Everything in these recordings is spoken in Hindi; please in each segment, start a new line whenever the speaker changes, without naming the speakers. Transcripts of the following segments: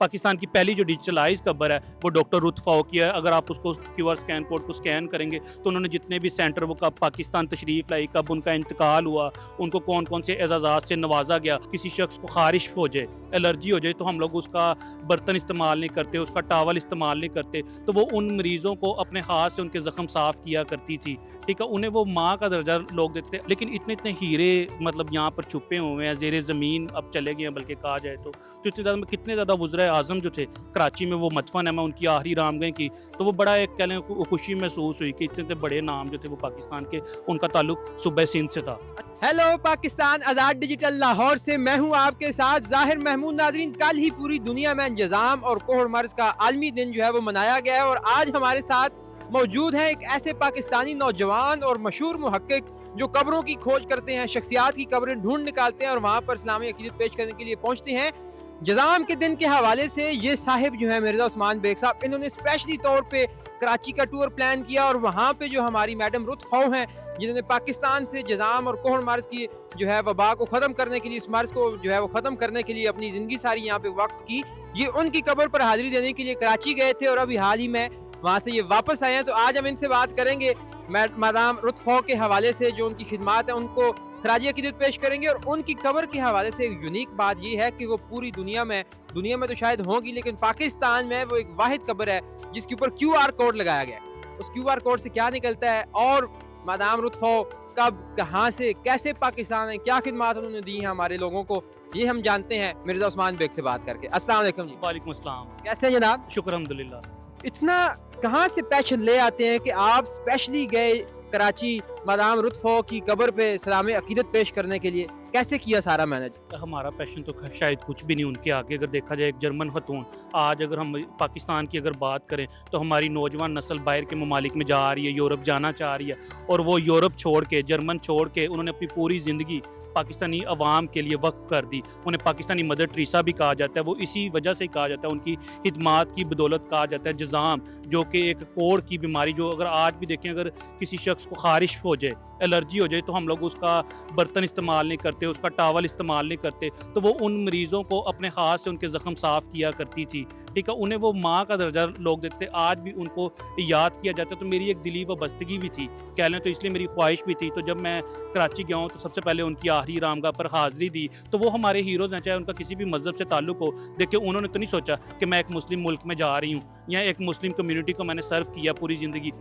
पाकिस्तान की पहली जो डिजिटलाइज़ कब्र है वो डॉक्टर रुत फ़ाओ की है। अगर आप उसको क्यूआर स्कैन कोड को स्कैन करेंगे तो उन्होंने जितने भी सेंटर वो कब पाकिस्तान तशरीफ़ लाई, कब उनका इंतकाल हुआ, उनको कौन-कौन से एज़ाज़ात से नवाज़ा गया। किसी शख्स को ख़ारिश हो जाए, एलर्जी हो जाए तो हम लोग उसका बर्तन इस्तेमाल नहीं करते, उसका टॉवल इस्तेमाल नहीं करते। तो वो उन मरीज़ों को अपने हाथ से उनके ज़ख्म साफ़ किया करती थी, ठीक है? उन्हें वो माँ का दर्जा लोग देते थे। लेकिन इतने-इतने हीरे मतलब यहाँ पर छुपे हुए हैं, ज़ेरे ज़मीन अब चले गए हैं बल्कि कहा जाए तो। इतने ज़्यादा कितने ज़्यादा वज़राए आज़म जो थे कराची में वो मदफन है, मैं उनकी आखिरी रामगह की, तो वो बड़ा एक कह लें खुशी महसूस हुई कि इतने बड़े नाम जो थे वो पाकिस्तान के, उनका ताल्लुक सूबा सिंध से था।
हेलो पाकिस्तान, आज़ाद डिजिटल लाहौर से मैं हूं आपके साथ ज़ाहिर महमूद। नाजरीन, कल ही पूरी दुनिया में इंतज़ाम और कोहड़ मर्ज का आलमी दिन जो है वो मनाया गया है और आज हमारे साथ मौजूद हैं एक ऐसे पाकिस्तानी नौजवान और मशहूर मुहक्किक जो कब्रों की खोज करते हैं, शख्सियात की कब्रें ढूंढ निकालते हैं और वहाँ पर इस्लामी अकीदत पेश करने के लिए पहुँचते हैं। जज़ाम के दिन के हवाले से ये साहिब जो है मिर्ज़ा उस्मान बेग साहब, इन्होंने स्पेशली तौर पे कराची का टूर प्लान किया और वहाँ पे जो हमारी मैडम रुत फ़ाओ हैं जिन्होंने पाकिस्तान से जज़ाम और कोहड़ मर्ज की जो है वबा को ख़त्म करने के लिए, इस मर्ज को जो है वो ख़त्म करने के लिए अपनी ज़िंदगी सारी यहाँ पे वक्फ की, ये उनकी कब्र पर हाज़िरी देने के लिए कराची गए थे और अभी हाल ही में वहाँ से ये वापस आए हैं। तो आज हम इनसे बात करेंगे मैडम रुत फ़ाओ के हवाले से, जो उनकी खिदमात है उनको खराजी अकीदत पेश करेंगे और उनकी कब्र के हवाले से एक यूनिक बात ये है कि वो पूरी दुनिया में तो शायद होगी लेकिन पाकिस्तान में वो एक वाहिद कब्र है जिसके ऊपर क्यूआर कोड लगाया गया है। उस क्यूआर कोड से क्या निकलता है और मैडम रुत फ़ाओ कब, कहाँ से, कैसे पाकिस्तान है, क्या खिदमात उन्होंने दी हैं हमारे लोगों को, ये हम जानते हैं मिर्ज़ा उस्मान बेग से बात करके। अस्सलाम वालेकुम जी।
वालेकुम अस्सलाम।
कैसे हैं जनाब?
शुक्र अल्हम्दुलिल्लाह।
इतना कहाँ से पैशन ले आते हैं कि आप स्पेशली गए कराची मैडम रुत फ़ाओ की कब्र पे इस्लामी अकीदत पेश करने के लिए? कैसे किया सारा मैनेज?
हमारा पैशन तो शायद कुछ भी नहीं उनके आगे। अगर देखा जाए एक जर्मन खतून, आज अगर हम पाकिस्तान की अगर बात करें तो हमारी नौजवान नस्ल बाहर के ममालिक में जा रही है, यूरोप जाना चाह रही है और वो यूरोप छोड़ के, जर्मन छोड़ के उन्होंने अपनी पूरी ज़िंदगी पाकिस्तानी अवाम के लिए वक्फ कर दी। उन्हें पाकिस्तानी मदर टेरेसा भी कहा जाता है, वो इसी वजह से कहा जाता है, उनकी खिदमात की बदौलत कहा जाता है। जज़ाम जो कि एक कोढ़ की बीमारी, जो अगर आज भी देखें, अगर किसी शख्स को ख़ारिश हो जाए, एलर्जी हो जाए तो हम लोग उसका बर्तन इस्तेमाल नहीं करते, उसका टॉवल इस्तेमाल नहीं करते। तो वो उन मरीज़ों को अपने हाथ से उनके ज़ख्म साफ़ किया करती थी, ठीक है? उन्हें वो माँ का दर्जा लोग देते थे, आज भी उनको याद किया जाता है। तो मेरी एक दिली वाबस्तगी भी थी, कह लें तो, इसलिए मेरी ख्वाहिश भी थी। तो जब मैं कराची गया हूँ तो सबसे पहले उनकी आखिरी रामगाह पर हाज़िरी दी। तो वो हमारे हीरोज़ हैं, चाहे उनका किसी भी मज़हब से ताल्लुक़ हो। देखिए, उन्होंने तो नहीं सोचा कि मैं एक मुस्लिम मुल्क में जा रही हूँ या एक मुस्लिम कम्युनिटी को मैंने सर्व किया पूरी ज़िंदगी।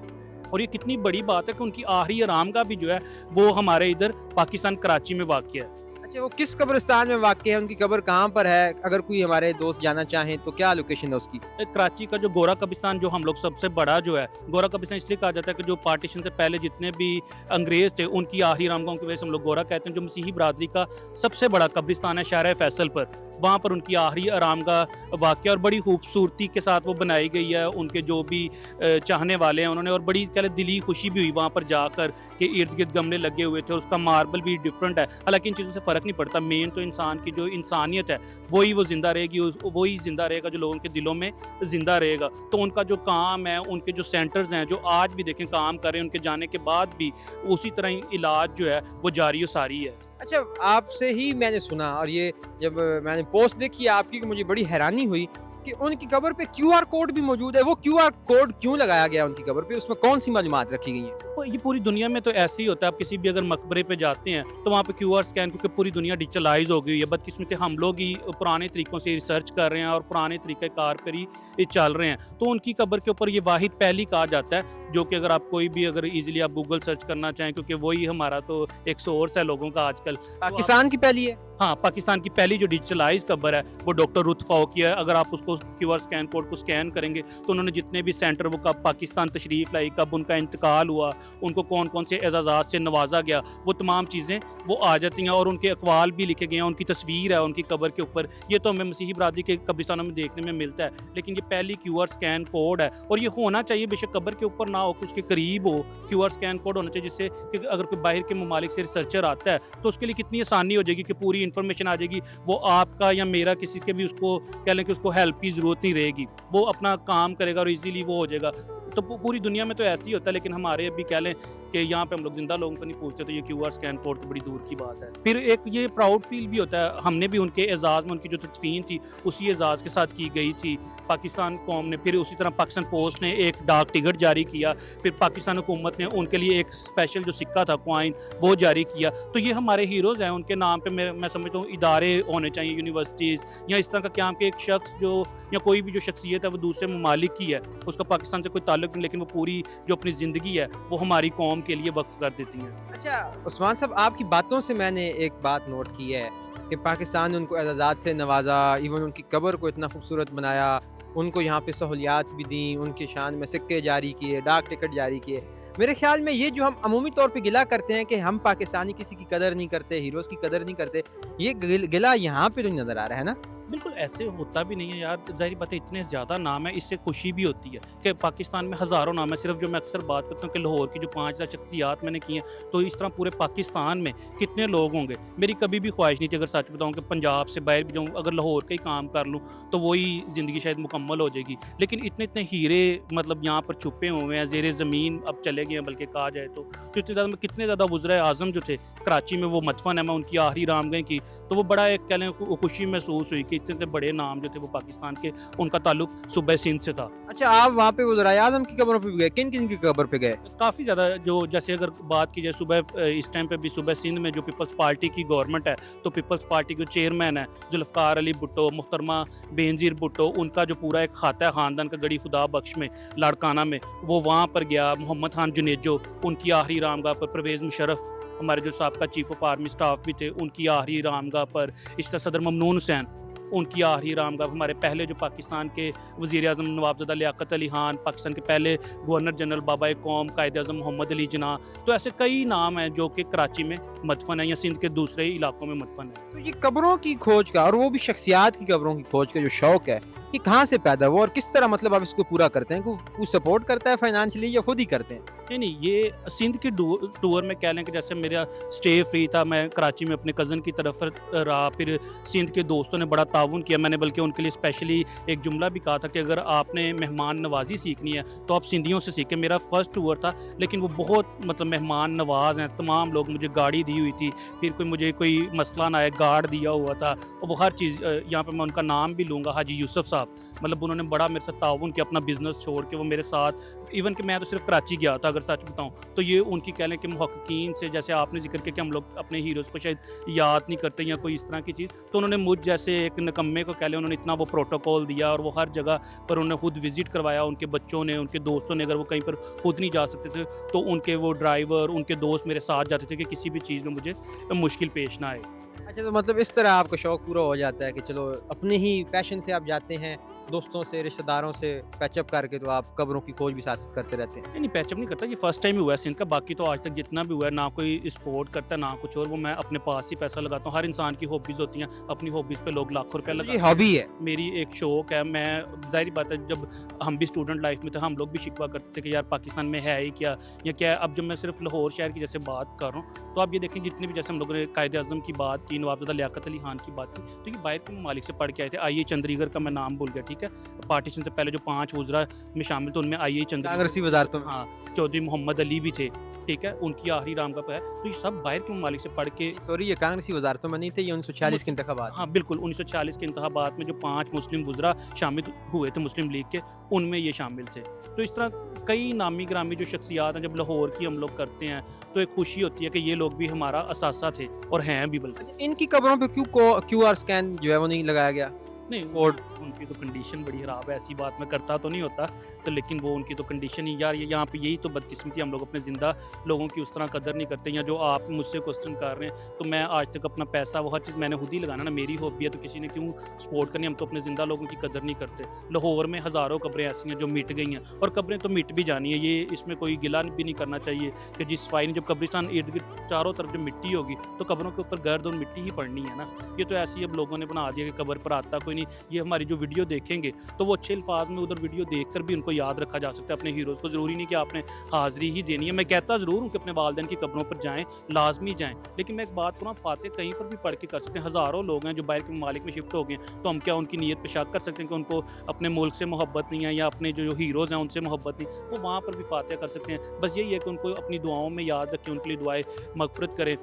और ये कितनी बड़ी बात है कि उनकी आखिरी आरामगाह भी जो है वो हमारे इधर पाकिस्तान कराची में वाक़ है।
अच्छा, वो किस कब्रिस्तान में वाक़ है? उनकी कब्र कहाँ पर है? अगर कोई हमारे दोस्त जाना चाहें तो क्या लोकेशन है उसकी?
कराची का जो गोरा कब्रिस्तान, जो हम लोग सबसे बड़ा जो है, गोरा कब्रिस्तान इसलिए कहा जाता है कि जो पार्टीशन से पहले जितने भी अंग्रेज़ थे उनकी आखिरी आरामगाहों की वजह से हम लोग गोरा कहते हैं। जो मसीही बरादरी का सबसे बड़ा कब्रिस्तान है शाहरा फैसल पर, वहाँ पर उनकी आखिरी आरामगाह वाक़ और बड़ी खूबसूरती के साथ वो बनाई गई है। उनके जो भी चाहने वाले हैं उन्होंने, और बड़ी कह दिली खुशी भी हुई वहाँ पर जाकर कि इर्द गिर्द गमले लगे हुए थे और उसका मार्बल भी डिफरेंट है। हालांकि इन चीज़ों से फ़र्क नहीं पड़ता, मेन तो इंसान की जो इंसानियत है वही वो ज़िंदा रहेगी, वही ज़िंदा रहेगा जो लोगों के दिलों में ज़िंदा रहेगा। तो उनका जो काम है, उनके जो सेंटर्स हैं जो आज भी देखें काम कर रहे हैं, उनके जाने के बाद भी उसी तरह ही इलाज जो है वो जारी और सारी है।
अच्छा, आपसे ही मैंने सुना और ये जब मैंने पोस्ट देखी आपकी कि मुझे बड़ी हैरानी हुई कि उनकी कब्र पे क्यूआर कोड भी मौजूद है। वो क्यूआर कोड क्यों लगाया गया उनकी कब्र पे? उसमें कौन सी मालूमात रखी गई हैं?
तो ये पूरी दुनिया में तो ऐसे ही होता है। आप किसी भी अगर मकबरे पे जाते हैं तो वहाँ पे क्यूआर स्कैन, क्योंकि पूरी दुनिया डिजिटलाइज हो गई है। बदकिस्मती हम लोग ही पुराने तरीकों से रिसर्च कर रहे हैं और पुराने तरीक़ेकार पर ही चल रहे हैं। तो उनकी कब्र के ऊपर ये वाहिद पहली कहा जाता है, जो कि अगर आप कोई भी अगर ईजिली आप गूगल सर्च करना चाहें, क्योंकि वही हमारा तो एक सोर्स है लोगों का आजकल।
पाकिस्तान की पहली है?
हाँ, पाकिस्तान की पहली जो डिजिटलाइज़ कब्र है वो डॉक्टर रुत फ़ाओ की है। अगर आप उसको क्यूआर स्कैन कोड को स्कैन करेंगे तो उन्होंने जितने भी सेंटर वो कब पाकिस्तान तशरीफ़ लाई, कब उनका इंतकाल हुआ, उनको कौन-कौन से एज़ाज़ात से नवाज़ा गया, वो तमाम चीज़ें वो आ जाती हैं और उनके अक़वाल भी लिखे गए हैं, उनकी तस्वीर है उनकी कब्र के ऊपर। ये तो हमें मसीही बरादरी के कब्रिस्तानों में देखने में मिलता है, लेकिन ये पहली क्यूआर स्कैन कोड है और ये होना चाहिए। बेशक कब्र के ऊपर ना हो, कि उसके करीब हो, क्यूआर स्कैन कोड होना चाहिए, जिससे कि अगर कोई बाहर के ममालिक से रिसर्चर आता है तो उसके लिए कितनी आसानी हो जाएगी कि पूरी इन्फॉर्मेशन आ जाएगी। वो आपका या मेरा किसी के भी उसको कह लें कि उसको हेल्प की ज़रूरत नहीं रहेगी, वो अपना काम करेगा और इजीली वो हो जाएगा। तो पूरी दुनिया में तो ऐसे ही होता है, लेकिन हमारे अभी कह लें कि यहाँ पे हम लोग जिंदा लोगों को नहीं पूछते, तो ये QR स्कैन कोड तो बड़ी दूर की बात है। फिर एक ये प्राउड फील भी होता है, हमने भी उनके एजाज़ में उनकी जो तदफीन थी उसी एजाज़ के साथ की गई थी पाकिस्तान कौम ने। फिर उसी तरह पाकिस्तान पोस्ट ने एक डाक टिकट जारी किया, फिर पाकिस्तान हुकूमत ने उनके लिए एक स्पेशल जो सिक्का था कॉइन वो जारी किया। तो ये हमारे हीरोज़ हैं, उनके नाम पे मैं समझता हूँ इदारे होने चाहिए, यूनिवर्सिटीज़ या इस तरह का क्या कि एक शख्स जो या कोई भी जो शख्सियत है वो दूसरे ममालिक की है, उसका पाकिस्तान से कोई ताल्लुक नहीं, लेकिन वो पूरी जो अपनी ज़िंदगी है वो हमारी कौम के लिए वक्फ कर देती हैं।
अच्छा उस्मान साहब, आपकी बातों से मैंने एक बात नोट की है कि पाकिस्तान ने उनको एजाज़ात से नवाजा, इवन उनकी कब्र को इतना खूबसूरत बनाया, उनको यहाँ पे सहूलियात भी दी, उनकी शान में सिक्के जारी किए, डाक टिकट जारी किए। मेरे ख्याल में ये जो हम अमूमी तौर पे गिला करते हैं कि हम पाकिस्तानी किसी की कदर नहीं करते, हीरोज़ की कदर नहीं करते, ये गिला यहाँ पे तो नहीं नज़र आ रहा है ना?
बिल्कुल ऐसे होता भी नहीं है यार, ज़ाहिर बात है इतने ज़्यादा नाम है, इससे खुशी भी होती है कि पाकिस्तान में हज़ारों नाम है। सिर्फ जो मैं अक्सर बात करता हूँ कि लाहौर की जो 5000 शख्सियात मैंने की हैं, तो इस तरह पूरे पाकिस्तान में कितने लोग होंगे। मेरी कभी भी ख्वाहिश नहीं थी, अगर सच बताऊँ, कि पंजाब से बाहर भी जाऊँ, अगर लाहौर का ही काम कर लूँ तो वही ज़िंदगी शायद मुकम्मल हो जाएगी। लेकिन इतने इतने हीरे मतलब यहाँ पर छुपे हुए हैं, ज़ेरे ज़मीन अब चले गए हैं, बल्कि कहा जाए तो इतने ज़्यादा कितने ज़्यादा वज़ीर आज़म जो थे कराची में, वो मदफन है, मैं उनकी आखिरी रामगह की, तो वो बड़ा एक कह लें खुशी महसूस हुई कि इतने बड़े नाम जो थे वो पाकिस्तान के, उनका ताल्लुक सूबे सिंध से था।
अच्छा, आप वहाँ पे वज़ीर आज़म की कब्रों पे भी गए? किन किन की कब्र पे गए?
काफ़ी ज़्यादा जो, जैसे अगर बात की जाए सुबह, इस टाइम पे भी सुबह सिंध में जो पीपल्स पार्टी की गवर्नमेंट है, तो पीपल्स पार्टी के चेयरमैन है जुल्फ़कार अली भुट्टो, मुहतरमा बेनज़ीर भुट्टो, उनका जो पूरा एक खाता है ख़ानदान का गड़ी खुदा बख्श में लाड़काना में, वो वहाँ पर गया। मोहम्मद खान जुनेजो, उनकी आखिरी रामगाह पर। परवेज़ मुशर्रफ हमारे जो साबका चीफ ऑफ आर्मी स्टाफ भी थे, उनकी आखिरी रामगाह पर। इस तरह सदर ममनून हुसैन, उनकी आखिरी रामगाह। हमारे पहले जो पाकिस्तान के वज़ीर आज़म नवाबज़दा लियाकत अली खान, पाकिस्तान के पहले गवर्नर जनरल बाबा कौम कायद आज़म मोहम्मद अली जिन्ना, तो ऐसे कई नाम हैं जो कि कराची में मदफन है या सिंध के दूसरे इलाकों में मदफन है।
तो ये कब्रों की खोज का, और वो भी शख्सियात की कब्रों की खोज का जो शौक है, ये कहाँ से पैदा हुआ और किस तरह मतलब आप इसको पूरा करते हैं? कोई सपोर्ट करता है फाइनेंशियली या खुद ही करते हैं?
नहीं, ये सिंध के टूर में कह लें कि जैसे मेरा स्टे फ्री था, मैं कराची में अपने कज़न की तरफ रहा, फिर सिंध के दोस्तों ने बड़ा ताउन किया। मैंने बल्कि उनके लिए स्पेशली एक जुमला भी कहा था कि अगर आपने मेहमान नवाजी सीखनी है तो आप सिंधियों से सीखें। मेरा फर्स्ट टूर था, लेकिन वो बहुत मतलब मेहमान नवाज हैं, तमाम लोग। मुझे गाड़ी दी हुई थी, फिर मुझे कोई मसला ना आए, गार्ड दिया हुआ था, और वो हर चीज़। यहाँ पर मैं उनका नाम भी लूँगा, हाजी यूसुफ साहब, मतलब उन्होंने बड़ा मेरे साथ ताउन किया, अपना बिजनेस छोड़ के वो मेरे साथ। इवन कि मैं तो सिर्फ कराची गया था, अगर सच बताऊं तो ये उनकी कह लें कि मुहक्किकीन से, जैसे आपने जिक्र किया कि हम लोग अपने हीरोज़ को शायद याद नहीं करते या कोई इस तरह की चीज़, तो उन्होंने मुझ जैसे एक निकम्मे को कह लें, उन्होंने इतना वो प्रोटोकॉल दिया, और वो हर जगह पर उन्होंने खुद विज़िट करवाया। उनके बच्चों ने, उनके दोस्तों ने, अगर वो कहीं पर खुद नहीं जा सकते थे तो उनके वो ड्राइवर, उनके दोस्त मेरे साथ जाते थे कि किसी भी चीज़ में मुझे मुश्किल पेश ना आए।
अच्छा, तो मतलब इस तरह आपका शौक पूरा हो जाता है कि चलो अपने ही पैशन से आप जाते हैं, दोस्तों से, रिश्तेदारों से पैचअप करके, तो आप कब्रों की खोज भी साथ साथ करते रहते हैं?
नहीं, पैचअप नहीं करता, ये फर्स्ट टाइम ही हुआ है सिंध का। बाकी तो आज तक जितना भी हुआ है, ना कोई सपोर्ट करता है ना कुछ और, वो मैं अपने पास ही पैसा लगाता हूँ। हर इंसान की हॉबीज़ होती हैं, अपनी हॉबीज़ पे लोग लाखों रुपया
ये
लगाते हैं।
हॉबी है।
मेरी एक शौक है। मैं ज़ाहिर बात है, जब हम भी स्टूडेंट लाइफ में थे, हम लोग भी शिकवा करते थे कि यार पाकिस्तान में है ही क्या, या क्या है। अब जब मैं सिर्फ लाहौर शहर की जैसे बात कर रहा हूँ, तो आप ये देखें जितने भी, जैसे हम लोगों ने कायद आज़म की बात की, नवाबज़दा लियाकत अली खान की बात की, तो ये बाहर के ममालिक से पढ़ के आए थे। आई चंडीगढ़ का मैं नाम भूल गया, ठीक है। पार्टीशन से पहले जो 5 वज़रा में शामिल थे, उनमें आई चंडीगढ़,
कांग्रेसी वजारतों में।
हाँ, चौधरी मोहम्मद अली भी थे, ठीक है, उनकी आखिरी रामगाह पे है। तो ये सब बाहर के ममालिक से पढ़ के,
सॉरी, ये कांग्रेसी वजारतों में नहीं थे, ये 1946 के इंतखाबात।
हाँ बिल्कुल, 1940 के इंतखाबात में जो 5 मुस्लिम वज़रा शामिल हुए थे मुस्लिम लीग के, उनमें ये शामिल थे। तो इस तरह कई नामी ग्रामी जो शख्सियात हैं, जब लाहौर की हम लोग करते हैं तो एक खुशी होती है कि ये लोग भी हमारा असासा थे, और हैं भी बल्कि।
अच्छा, इनकी कब्रों पे क्यों QR स्कैन जो है वो नहीं लगाया गया?
नहीं,
कोड
उनकी तो कंडीशन बड़ी ख़राब है, ऐसी बात मैं करता तो नहीं होता, तो लेकिन वो उनकी तो कंडीशन ही, यार ये यहाँ पे यही तो बदकिस्मती, हम लोग अपने ज़िंदा लोगों की उस तरह कदर नहीं करते। या जो आप मुझसे क्वेश्चन कर रहे हैं, तो मैं आज तक अपना पैसा, वो हर चीज़ मैंने खुद ही लगाना ना, मेरी हॉबी है, तो किसी ने क्यों सपोर्ट करनी। हम तो अपने ज़िंदा लोगों की कदर नहीं करते। लाहौर में हज़ारों कब्रें ऐसी हैं जो मिट गई हैं, और कब्रें तो मिट भी जानी है, ये इसमें कोई गिला भी नहीं करना चाहिए कि जिस फाइन, जब कब्रिस्तान इर्द गिर्द चारों तरफ जब मिट्टी होगी तो कब्रों के ऊपर गर्द और मिट्टी ही पड़नी है ना। ये तो ऐसे ही अब लोगों ने बना दिया कि कब्र पर आता कोई कोई नहीं, ये हमारी जो वीडियो देखेंगे तो वो अच्छे अल्फाज में उधर वीडियो देख कर भी उनको याद रखा जा सकता है अपने हीरोज़ को। ज़रूरी नहीं कि आपने हाज़िरी ही देनी है। मैं कहता ज़रूर हूँ कि अपने वालिदैन की कब्रों पर जाएँ, लाज़मी जाएँ, लेकिन मैं एक बात करूँ, आप फ़ातिहा कहीं पर भी पढ़ के कर सकते हैं। हज़ारों लोग हैं जो बाहर के ममालिक में शिफ्ट हो गए हैं, तो हम क्या उनकी नीयत पे शक कर सकते हैं कि उनको अपने मुल्क से मोहब्बत नहीं है या अपने जो हीरोज़ हैं उनसे मोहब्बत नहीं? वो वहाँ पर भी फ़ातिहा कर सकते हैं। बस यही है कि उनको अपनी दुआओं में याद रखें, उनके लिए दुआएँ मग़फ़िरत करें।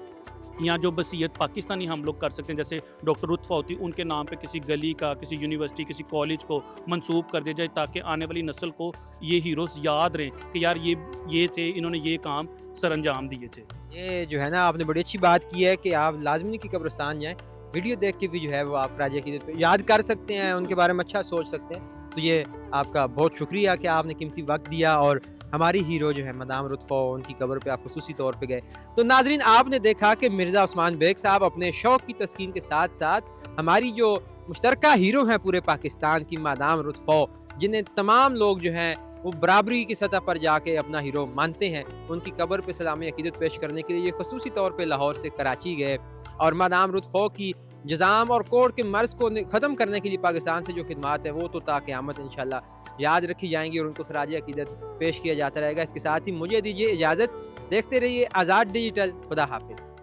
या जो वसीयत पाकिस्तानी हम लोग कर सकते हैं, जैसे डॉक्टर लुत्फ़ा होती, उनके नाम पे किसी गली का, किसी यूनिवर्सिटी, किसी कॉलेज को मंसूब कर दिया जाए, ताकि आने वाली नस्ल को ये हीरोज़ याद रहें कि यार ये थे, इन्होंने ये काम सरअंजाम दिए थे।
ये जो है ना, आपने बड़ी अच्छी बात की है कि आप लाज़मी नहीं कि कब्रिस्तान जाएँ, वीडियो देख के भी जो है वो आप राजा अक़ीदत पे याद कर सकते हैं, उनके बारे में अच्छा सोच सकते हैं। तो ये आपका बहुत शुक्रिया कि आपने कीमती वक़्त दिया और हमारी हीरो जो है मदाम लुत्फ़ा, उनकी कब्र पे आप ख़ुसूसी तौर पे गए। तो नाज़रीन, आपने देखा कि मिर्ज़ा उस्मान बेग साहब अपने शौक़ की तस्कीन के साथ-साथ हमारी जो मुश्तरका हीरो हैं पूरे पाकिस्तान की, मदाम लुत्फ़ा, जिन्हें तमाम लोग जो हैं वो बराबरी की सतह पर जाके अपना हीरो मानते हैं, उनकी कब्र पे सलामी अक़ीदत पेश करने के लिए ये ख़ुसूसी तौर पे लाहौर से कराची गए और मदाम लुत्फ़ा की जज़ाम और कोढ़ के मर्ज़ को ख़त्म करने के लिए पाकिस्तान से जो खिदमात है वो तो ता क़यामत इंशाअल्लाह याद रखी जाएँगी और उनको ख़राज अक़ीदत पेश किया जाता रहेगा। इसके साथ ही मुझे दीजिए इजाज़त। देखते रहिए आज़ाद डिजिटल। खुदा हाफ़िज़।